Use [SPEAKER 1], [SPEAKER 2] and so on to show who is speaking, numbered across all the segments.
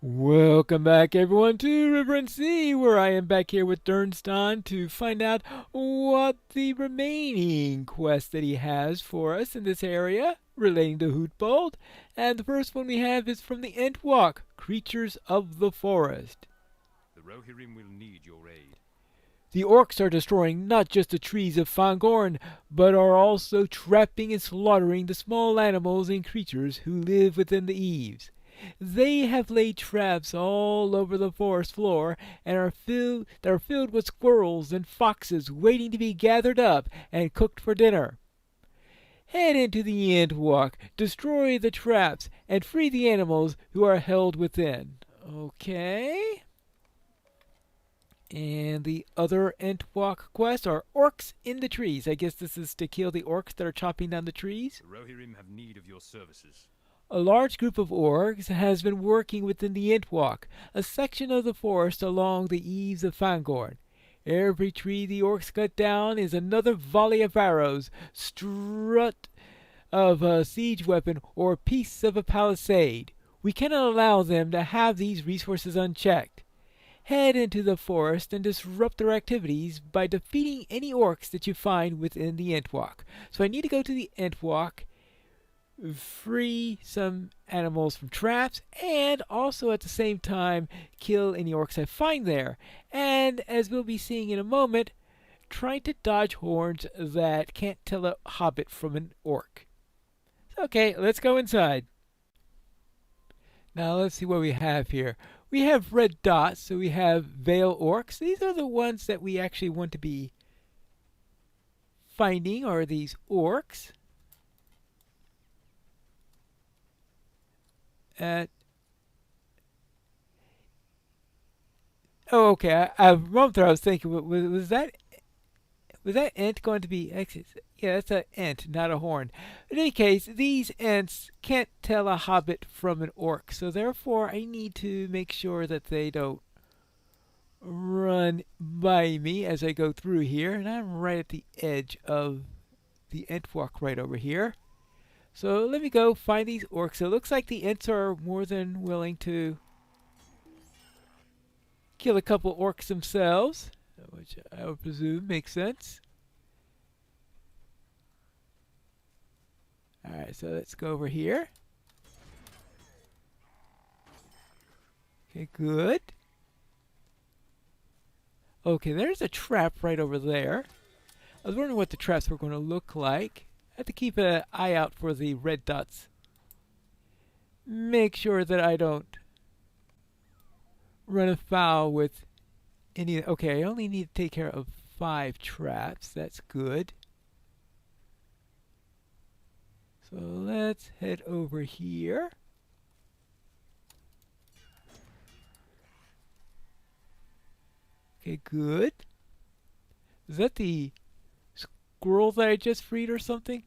[SPEAKER 1] Welcome back, everyone, to River and Sea, where I am back here with Dernstein to find out what the remaining quest that he has for us in this area relating to Hootbold. And the first one we have is from the Entwalk, Creatures of the Forest.
[SPEAKER 2] The Rohirrim will need your aid.
[SPEAKER 1] The orcs are destroying not just the trees of Fangorn, but are also trapping and slaughtering the small animals and creatures who live within the eaves. They have laid traps all over the forest floor and are filled with squirrels and foxes waiting to be gathered up and cooked for dinner. Head into the Ant Walk, destroy the traps, and free the animals who are held within. Okay. And the other Entwalk quests are orcs in the trees. I guess this is to kill the orcs that are chopping down the trees.
[SPEAKER 2] The Rohirrim have need of your services.
[SPEAKER 1] A large group of orcs has been working within the Entwalk, a section of the forest along the eaves of Fangorn. Every tree the orcs cut down is another volley of arrows, strut of a siege weapon, or piece of a palisade. We cannot allow them to have these resources unchecked. Head into the forest and disrupt their activities by defeating any orcs that you find within the Entwalk. So I need to go to the Entwalk, free some animals from traps, and also at the same time kill any orcs I find there. And as we'll be seeing in a moment, trying to dodge horns that can't tell a hobbit from an orc. Okay, let's go inside. Now let's see what we have here. We have red dots, so we have Vale orcs. These are the ones that we actually want to be finding, are these orcs. Uh, oh, okay. I remember I was thinking, was that ant going to be X? Yeah, that's an ant, not a horn. In any case, these ants can't tell a hobbit from an orc, so therefore I need to make sure that they don't run by me as I go through here. And I'm right at the edge of the ant walk right over here. So let me go find these orcs. It looks like the ants are more than willing to kill a couple orcs themselves, which I would presume makes sense. Alright, so let's go over here. Okay, good. Okay, there's a trap right over there. I was wondering what the traps were going to look like. I have to keep an eye out for the red dots. Make sure that I don't run afoul with any. Okay, I only need to take care of 5 traps. That's good. So let's head over here. Okay, good. Is that the squirrel that I just freed or something?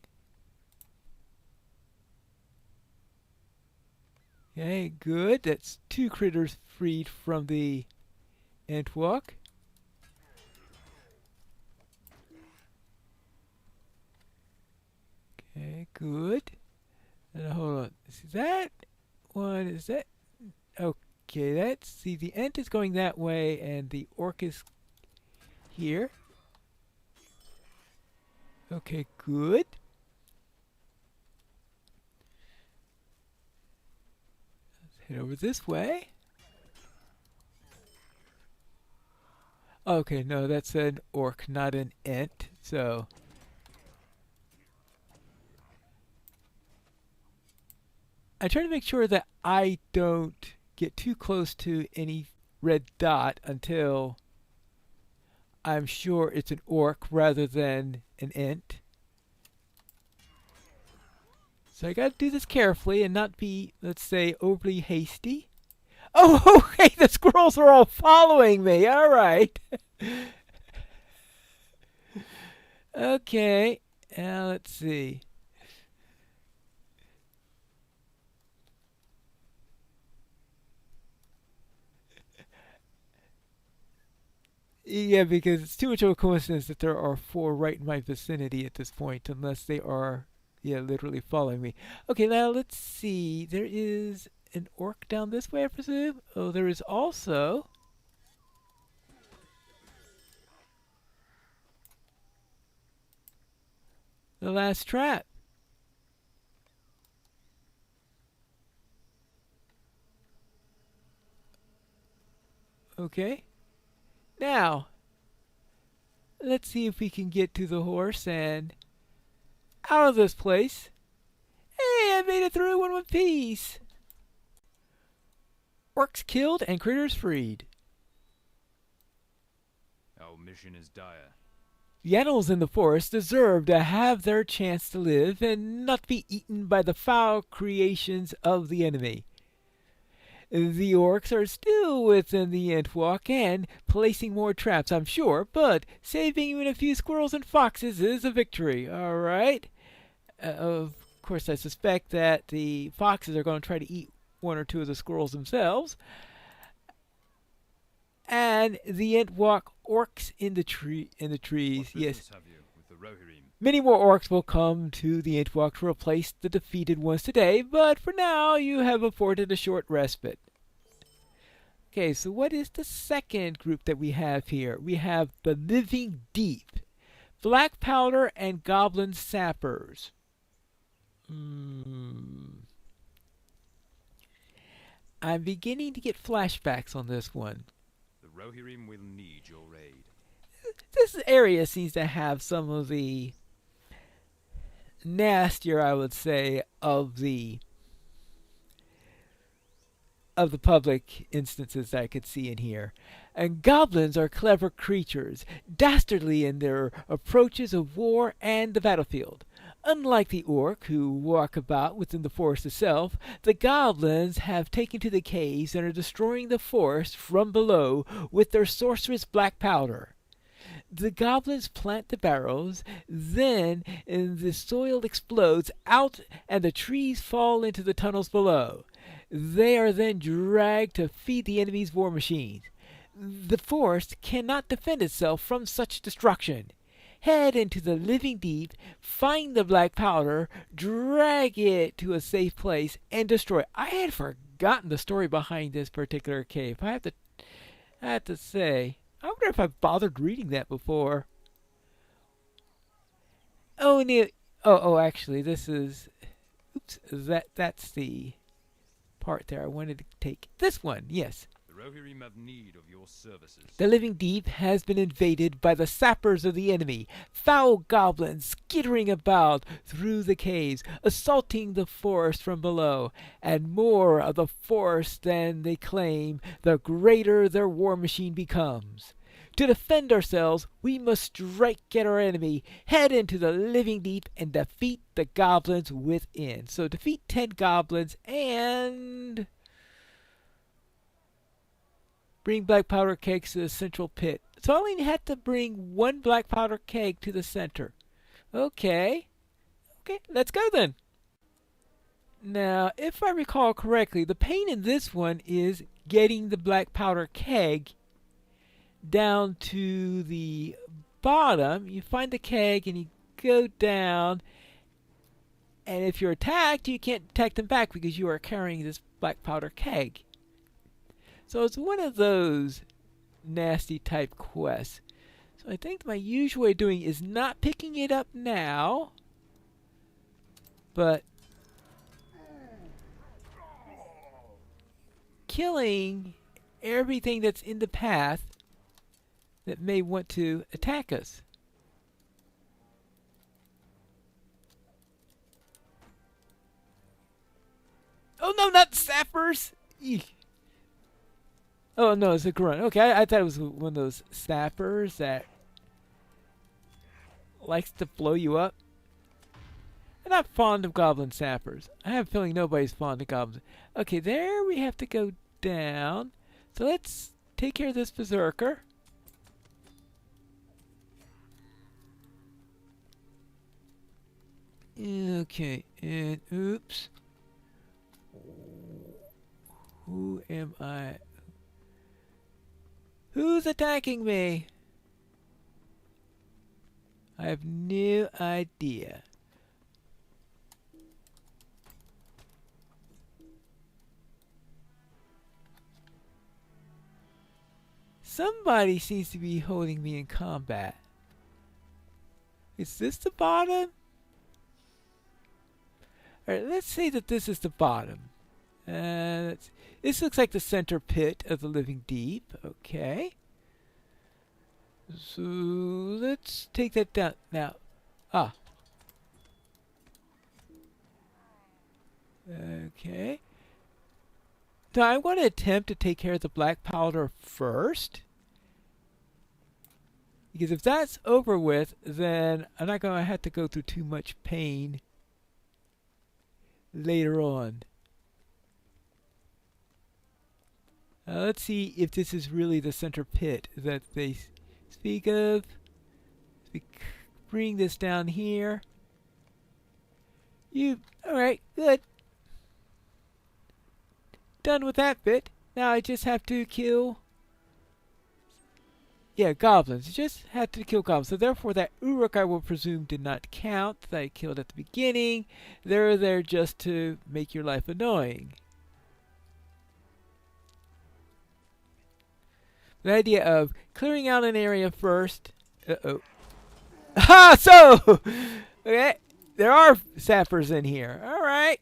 [SPEAKER 1] Okay, good. That's 2 critters freed from the Entwalk. Okay, good. Hold on. Is that one? Is that okay? That's see the ant is going that way, and the orc is here. Okay, good. Let's head over this way. Okay, no, that's an orc, not an ant. So I try to make sure that I don't get too close to any red dot until I'm sure it's an orc rather than an ant. So I gotta do this carefully and not be, let's say, overly hasty. Oh, okay, the squirrels are all following me. All right. Okay, now let's see. Yeah, because it's too much of a coincidence that there are 4 right in my vicinity at this point, unless they are, yeah, literally following me. Okay, now let's see. There is an orc down this way, I presume? Oh, there is also the last trap. Okay. Now, let's see if we can get to the horse and out of this place. Hey, I made it through in one piece. Orcs killed and critters freed.
[SPEAKER 2] Our mission is dire.
[SPEAKER 1] The animals in the forest deserve to have their chance to live and not be eaten by the foul creations of the enemy. The orcs are still within the Entwash and placing more traps, I'm sure, but saving even a few squirrels and foxes is a victory, alright? Of course, I suspect that the foxes are going to try to eat one or two of the squirrels themselves. And the Entwash orcs in the trees,
[SPEAKER 2] What
[SPEAKER 1] yes.
[SPEAKER 2] business have you with the Rohirrim?
[SPEAKER 1] Many more orcs will come to the Entwash to replace the defeated ones today, but for now you have afforded a short respite. Okay, so what is the second group that we have here? We have the Living Deep, Black Powder, and Goblin Sappers. I'm beginning to get flashbacks on this one.
[SPEAKER 2] The Rohirrim will need your aid.
[SPEAKER 1] This area seems to have some of the nastier, I would say, of the public instances that I could see in here. And goblins are clever creatures, dastardly in their approaches of war and the battlefield. Unlike the orc, who walk about within the forest itself, the goblins have taken to the caves and are destroying the forest from below with their sorcerous black powder. The goblins plant the barrows, then the soil explodes out and the trees fall into the tunnels below. They are then dragged to feed the enemy's war machines. The forest cannot defend itself from such destruction. Head into the Living Deep, find the black powder, drag it to a safe place, and destroy it. I had forgotten the story behind this particular cave. I have to say, I wonder if I've bothered reading that before. Actually, this is, oops, that's the part there. I wanted to take this one, yes.
[SPEAKER 2] The Rohirrim have need of your services.
[SPEAKER 1] The Living Deep has been invaded by the sappers of the enemy, foul goblins skittering about through the caves, assaulting the forest from below, and more of the forest than they claim, the greater their war machine becomes. To defend ourselves, we must strike at our enemy, head into the Living Deep, and defeat the goblins within. So defeat 10 goblins and bring black powder kegs to the central pit. So I only had to bring one black powder keg to the center. Okay, let's go then. Now, if I recall correctly, the pain in this one is getting the black powder keg down to the bottom. You find the keg and you go down, and if you're attacked, you can't attack them back because you are carrying this black powder keg. So it's one of those nasty type quests. So I think my usual way of doing is not picking it up now, but killing everything that's in the path that may want to attack us. Oh no, not sappers! Eek. Oh no, it's a grunt. Okay, I thought it was one of those sappers that likes to blow you up. I'm not fond of goblin sappers. I have a feeling nobody's fond of goblins. Okay, there we have to go down. So let's take care of this berserker. Okay, and oops. Who am I? Who's attacking me? I have no idea. somebody seems to be holding me in combat. Is this the bottom? Alright, let's say that this is the bottom. This looks like the center pit of the living deep. Okay. So let's take that down. Now, okay. Now I want to attempt to take care of the black powder first. Because if that's over with, then I'm not going to have to go through too much pain later on. Let's see if this is really the center pit that they speak of. We bring this down here. Alright, good. Done with that bit. Now I just have to kill... Yeah, goblins. Just had to kill goblins. So therefore that Uruk, I will presume, did not count. That I killed at the beginning. They're there just to make your life annoying. The idea of clearing out an area first. Uh-oh. Ha! So! Okay. There are sappers in here. Alright.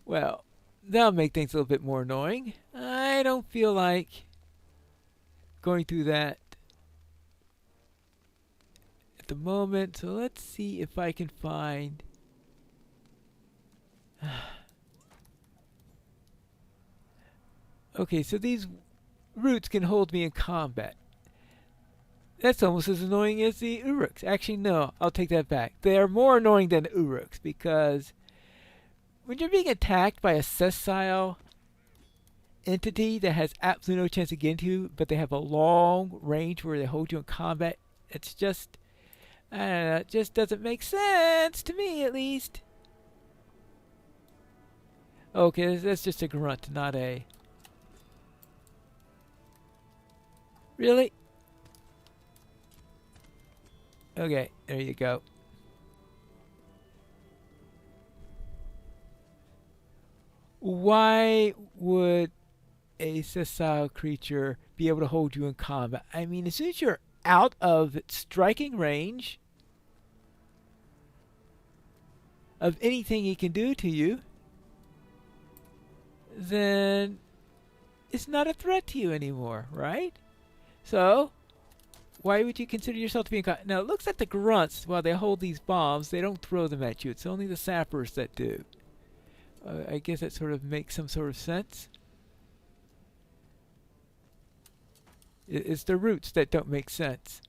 [SPEAKER 1] Well, that'll make things a little bit more annoying. I don't feel like going through that at the moment. So let's see if I can find... Okay, so these roots can hold me in combat. That's almost as annoying as the Uruks. Actually, no, I'll take that back. They are more annoying than Uruks because when you're being attacked by a sessile entity that has absolutely no chance to get into you, but they have a long range where they hold you in combat, it's just, I don't know, it just doesn't make sense to me at least. Okay, that's just a grunt, not a... Really? Okay, there you go. Why would a sessile creature be able to hold you in combat? I mean, as soon as you're out of striking range of anything he can do to you, then it's not a threat to you anymore, right? So, why would you consider yourself to be in combat? Now, it looks like the grunts, while they hold these bombs, they don't throw them at you. It's only the sappers that do. I guess that sort of makes some sort of sense. It's the roots that don't make sense.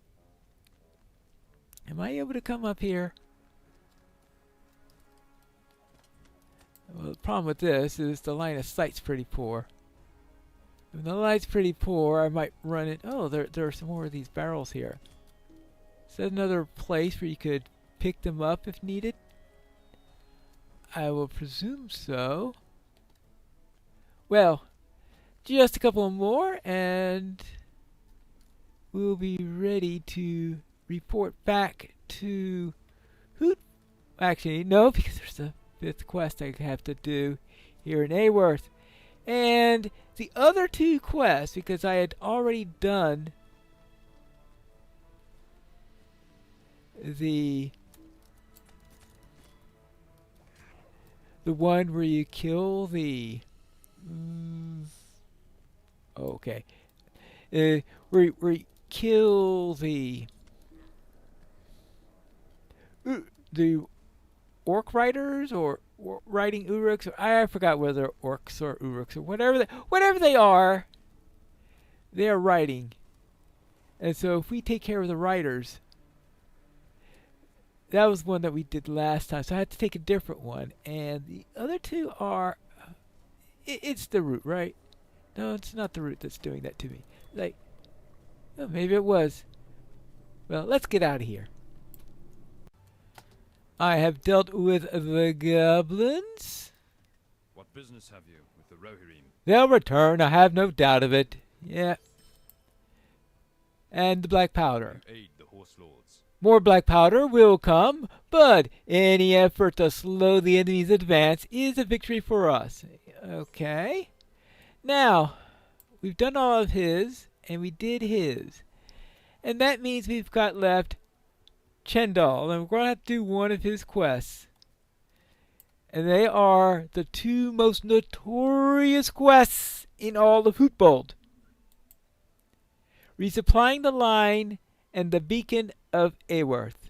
[SPEAKER 1] Am I able to come up here? Well, the problem with this is the line of sight's pretty poor. When the light's pretty poor, I might run it. Oh, there are some more of these barrels here. Is that another place where you could pick them up if needed? I will presume so. Well, just a couple more and we'll be ready to report back to Hoot. Actually, no, because there's a 5th quest I have to do here in Aworth. And the other 2 quests, because I had already done the one where you kill the okay, where you kill the orc riders or riding uruks, or I forgot whether they're orcs or uruks or whatever they are riding. And so if we take care of the riders, that was one that we did last time, so I had to take a different one. And the other 2 are... it's the root, right? No, it's not the root that's doing that to me. Like, oh, maybe it was. Well, let's get out of here. I have dealt with the goblins.
[SPEAKER 2] What business have you with the Rohirrim?
[SPEAKER 1] They'll return, I have no doubt of it. Yeah. And the black powder.
[SPEAKER 2] You aid the horse lords.
[SPEAKER 1] More black powder will come, but any effort to slow the enemy's advance is a victory for us. Okay. Now, we've done all of his, and we did his. And that means we've got left Chendal, and we're going to have to do one of his quests. And they are the two most notorious quests in all of Hootbold. Resupplying the line and the beacon of Aworth.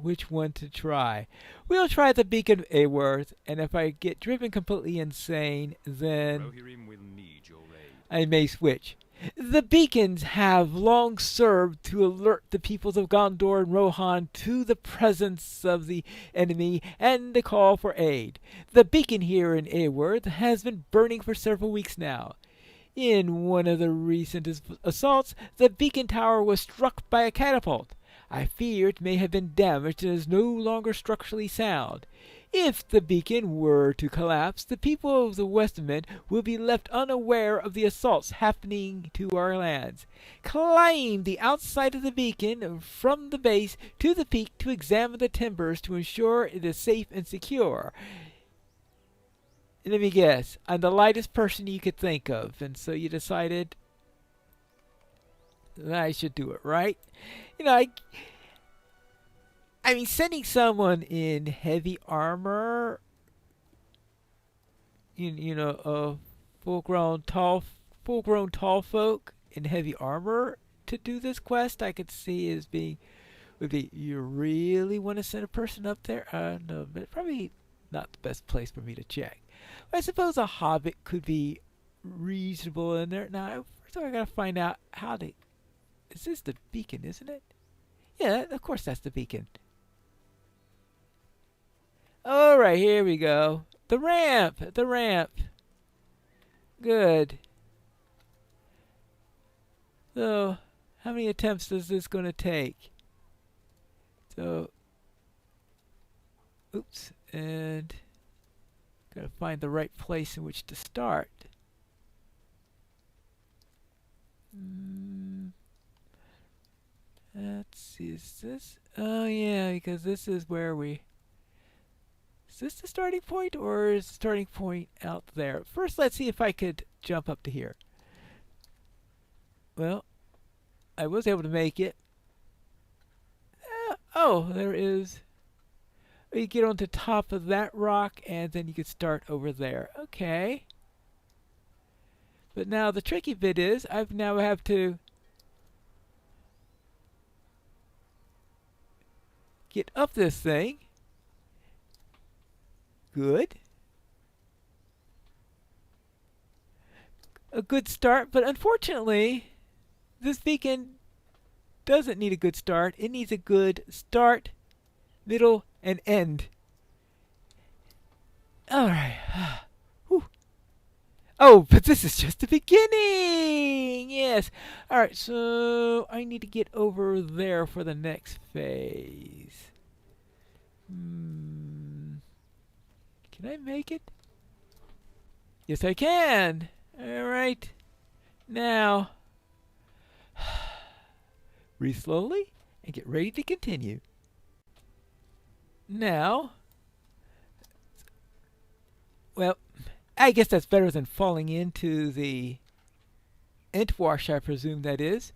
[SPEAKER 1] Which one to try? We'll try the beacon of Aworth, and if I get driven completely insane, then
[SPEAKER 2] Rohirrim will need your aid.
[SPEAKER 1] I may switch. The beacons have long served to alert the peoples of Gondor and Rohan to the presence of the enemy and the call for aid. The beacon here in Aworth has been burning for several weeks now. In one of the recent assaults, the beacon tower was struck by a catapult. I fear it may have been damaged and is no longer structurally sound. If the beacon were to collapse, the people of the Westment will be left unaware of the assaults happening to our lands. Climb the outside of the beacon from the base to the peak to examine the timbers to ensure it is safe and secure. Let me guess, I'm the lightest person you could think of, and so you decided that I should do it, right? You know, I mean, sending someone in heavy armor, full-grown tall folk in heavy armor to do this quest, I could see as would be. You really want to send a person up there? No, but probably not the best place for me to check. I suppose a hobbit could be reasonable in there. Now, first of all, I gotta find out how to. Is this the beacon, isn't it? Yeah, of course that's the beacon. Alright, here we go. The ramp! Good. So, how many attempts is this going to take? So, oops, and gotta find the right place in which to start. Let's see, is this? Oh yeah, because this is where we... Is this the starting point, or is the starting point out there? First, let's see if I could jump up to here. Well, I was able to make it. Oh, there is... You get on the top of that rock, and then you can start over there. Okay. But now the tricky bit is, I now have to get up this thing. Good. A good start, but unfortunately, this beacon doesn't need a good start. It needs a good start, middle, and end. Alright. Oh, but this is just the beginning! Yes. Alright, so I need to get over there for the next phase. Can I make it? Yes, I can! Alright. Now, breathe slowly and get ready to continue. Now, well, I guess that's better than falling into the Entwash, I presume that is.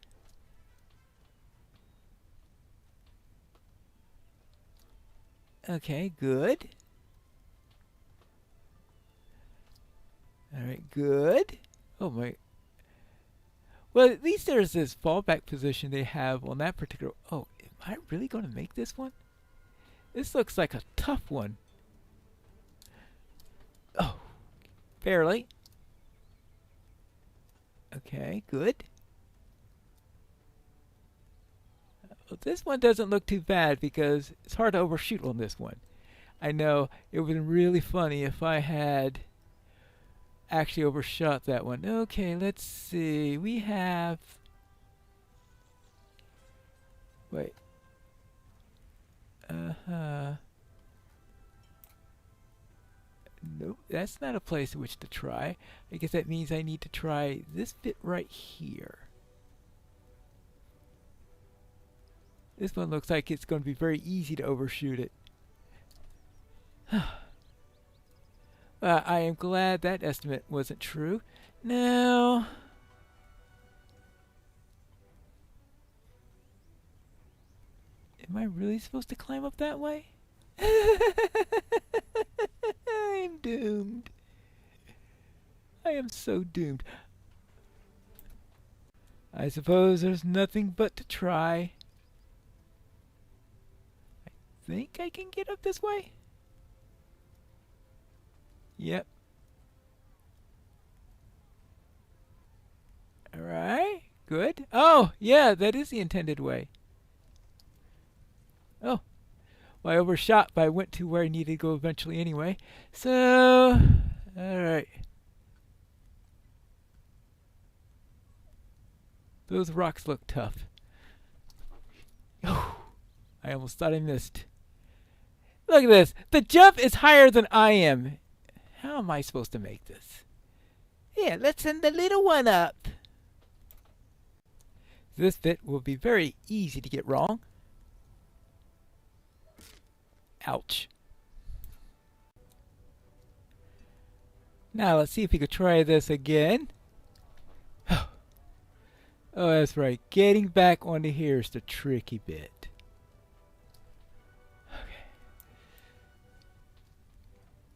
[SPEAKER 1] Okay, good. Alright, good. Oh my. Well, at least there's this fallback position they have on that particular... Oh, am I really going to make this one? This looks like a tough one. Oh, barely. Okay, good. Well, this one doesn't look too bad because it's hard to overshoot on this one. I know it would have been really funny if I had actually overshot that one. Okay, let's see. We have... Wait. Nope, that's not a place in which to try. I guess that means I need to try this bit right here. This one looks like it's going to be very easy to overshoot it. I am glad that estimate wasn't true. Now, am I really supposed to climb up that way? I'm doomed. I am so doomed. I suppose there's nothing but to try. I think I can get up this way. Yep. Alright, good. Oh, yeah, that is the intended way. Oh, well, I overshot, but I went to where I needed to go eventually anyway. So, alright. Those rocks look tough. Oh, I almost thought I missed. Look at this. The jump is higher than I am. How am I supposed to make this? Yeah, let's send the little one up. This bit will be very easy to get wrong. Ouch. Now let's see if we could try this again. Oh, that's right. Getting back onto here is the tricky bit.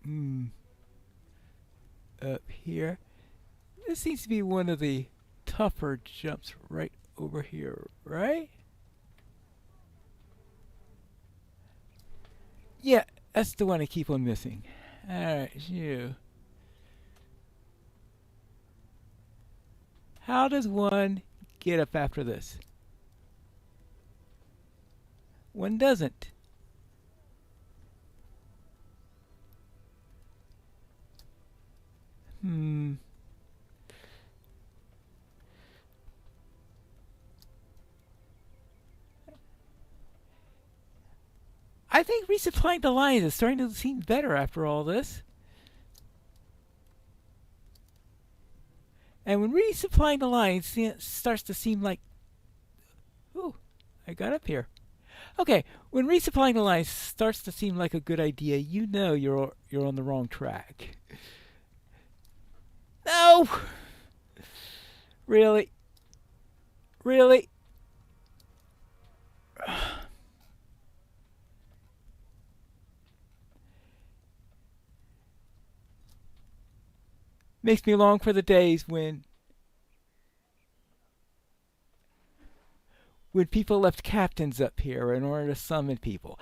[SPEAKER 1] Okay. Up here. This seems to be one of the tougher jumps right over here, right? Yeah, that's the one I keep on missing. Alright, you. How does one get up after this? One doesn't. I think resupplying the lines is starting to seem better after all this. And when resupplying the lines starts to seem like... Ooh, I got up here. Okay, when resupplying the lines starts to seem like a good idea, you know you're on the wrong track. No! Really? Really? Makes me long for the days when people left captains up here in order to summon people.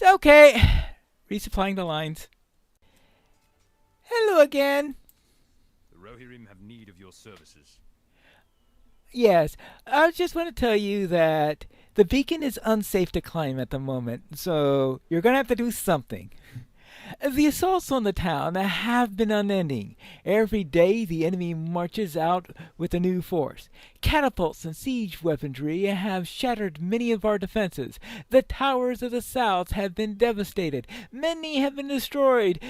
[SPEAKER 1] Okay, resupplying the lines. Hello again.
[SPEAKER 2] The Rohirrim have need of your services.
[SPEAKER 1] Yes, I just want to tell you that the beacon is unsafe to climb at the moment, so you're going to have to do something. The assaults on the town have been unending. Every day the enemy marches out with a new force. Catapults and siege weaponry have shattered many of our defenses. The towers of the south have been devastated. Many have been destroyed,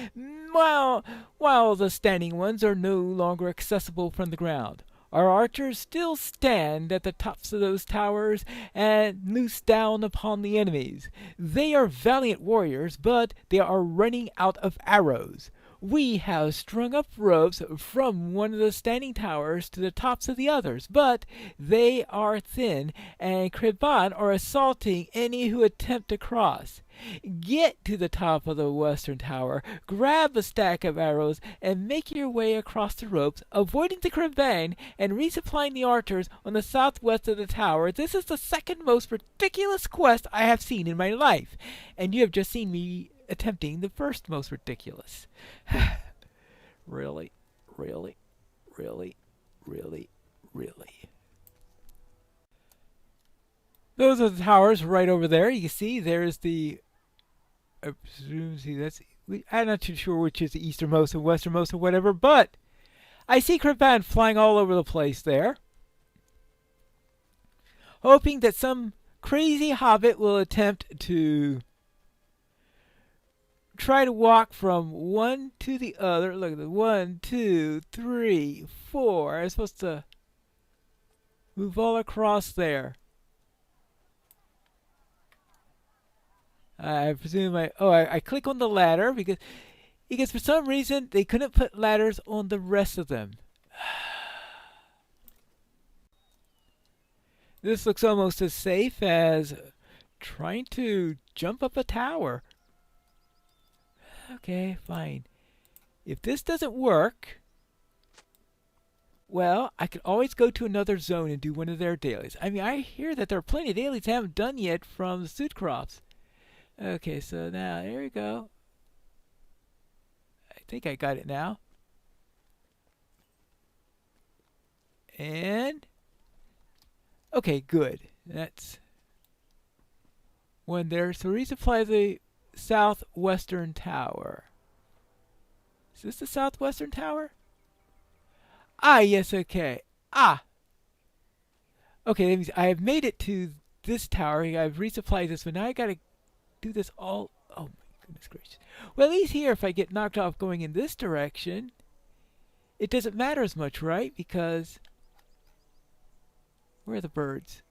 [SPEAKER 1] while the standing ones are no longer accessible from the ground. Our archers still stand at the tops of those towers and loose down upon the enemies. They are valiant warriors, but they are running out of arrows. We have strung up ropes from one of the standing towers to the tops of the others, but they are thin, and Kriban are assaulting any who attempt to cross. Get to the top of the western tower, grab a stack of arrows, and make your way across the ropes, avoiding the Kriban and resupplying the archers on the southwest of the tower. This is the second most ridiculous quest I have seen in my life, and you have just seen me attempting the first most ridiculous. Really, really, really, really, really. Those are the towers right over there. You can see there's the... I presume, I'm not too sure which is the easternmost and westernmost or whatever, but I see Kriban flying all over the place there, hoping that some crazy hobbit will attempt to try to walk from one to the other. Look at the 1, 2, 3, 4. I'm supposed to move all across there. I presume I click on the ladder because for some reason they couldn't put ladders on the rest of them. This looks almost as safe as trying to jump up a tower. Okay, fine. If this doesn't work, well, I can always go to another zone and do one of their dailies. I mean, I hear that there are plenty of dailies I haven't done yet from the suit crops. Okay, so now, there we go. I think I got it now. And, okay, good. That's one there. So resupply the southwestern tower. Is this the southwestern tower? Ah, yes, okay. Ah! Okay, that means I have made it to this tower. I've resupplied this one. Now I gotta do this all... Oh my goodness gracious. Well, at least here, if I get knocked off going in this direction, it doesn't matter as much, right? Because... Where are the birds?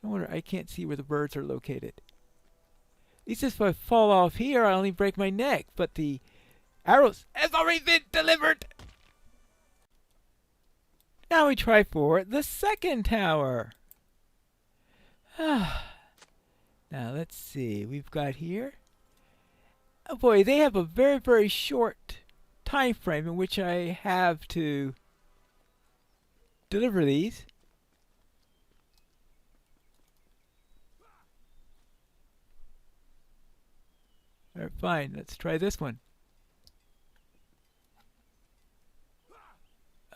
[SPEAKER 1] No wonder I can't see where the birds are located. At least if I fall off here, I only break my neck. But the arrows have already been delivered! Now we try for the second tower. Now let's see. We've got here. Oh boy, they have a very, very short time frame in which I have to deliver these. Alright, fine. Let's try this one.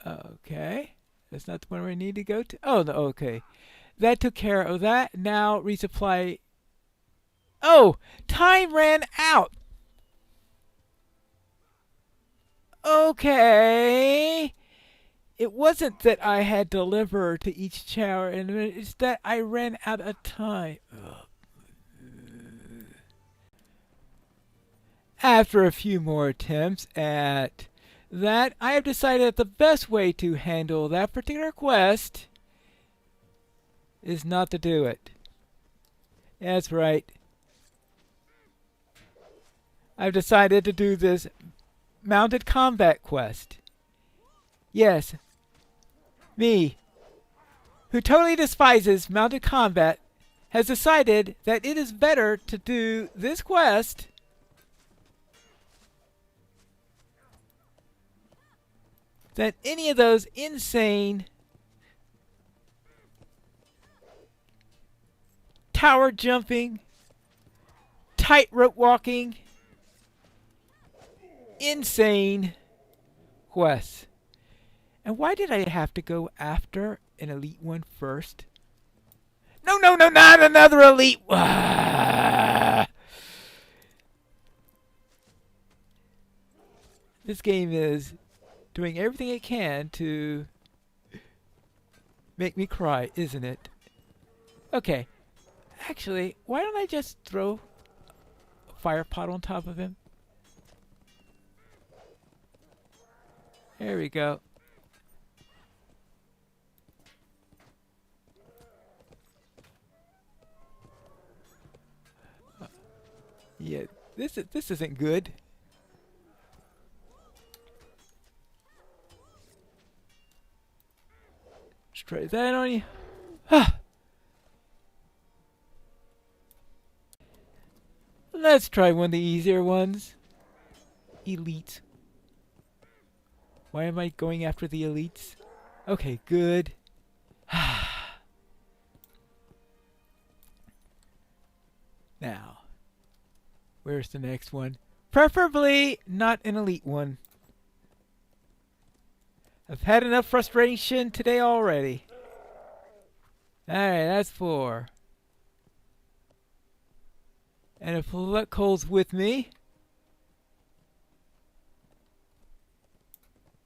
[SPEAKER 1] Okay. That's not the one where I need to go to. Oh, no, okay. That took care of that. Now resupply. Oh! Time ran out! Okay. It wasn't that I had to deliver to each tower, and it's that I ran out of time. Ugh. After a few more attempts at that, I have decided that the best way to handle that particular quest is not to do it. That's right. I've decided to do this mounted combat quest. Yes, me, who totally despises mounted combat, has decided that it is better to do this quest than any of those insane tower jumping, tightrope walking, insane quests. And why did I have to go after an elite one first? No, no, no, not another elite. This game is doing everything it can to make me cry, isn't it? Okay. Actually, why don't I just throw a fire pot on top of him? There we go. Yeah, this isn't good. Let's try that on you. Let's try one of the easier ones. Elites. Why am I going after the elites? Okay, good. Now, where's the next one? Preferably not an elite one. I've had enough frustration today already. Alright, that's 4. And if luck holds with me,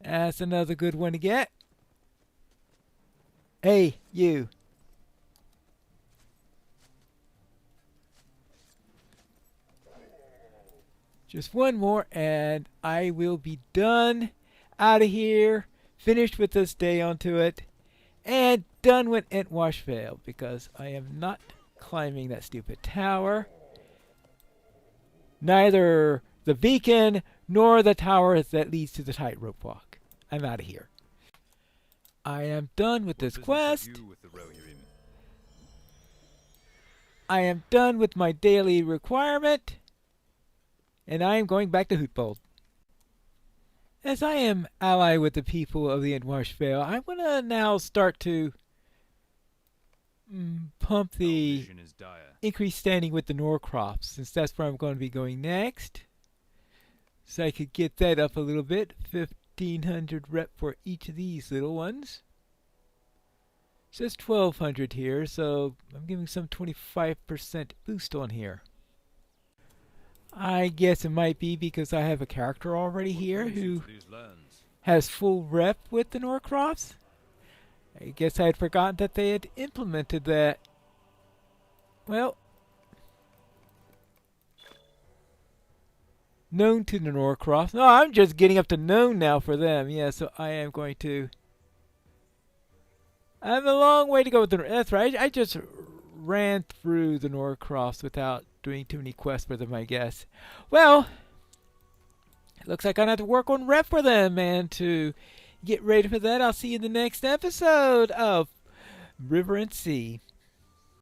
[SPEAKER 1] that's another good one to get. Hey, you. Just one more and I will be done. Out of here. Finished with this day onto it. And done with Entwash Vale because I am not climbing that stupid tower. Neither the beacon nor the tower that leads to the tightrope walk. I'm out of here. I am done with this quest. I am done with my daily requirement. And I am going back to Hootbold. As I am allied with the people of the Entwash Vale, I'm going to now start to pump the increased standing with the Norcrops, since that's where I'm going to be going next. So I could get that up a little bit. 1,500 rep for each of these little ones. It says 1,200 here, so I'm giving some 25% boost on here. I guess it might be because I have a character already here who has full rep with the Norcrops. I guess I had forgotten that they had implemented that. Well, known to the Norcrops. No, I'm just getting up to known now for them. Yeah, so I am going to... I have a long way to go with the... That's right. I just ran through the Norcrops without doing too many quests for them, I guess. Well, it looks like I'm going to have to work on rep for them, and to get ready for that, I'll see you in the next episode of River and Sea.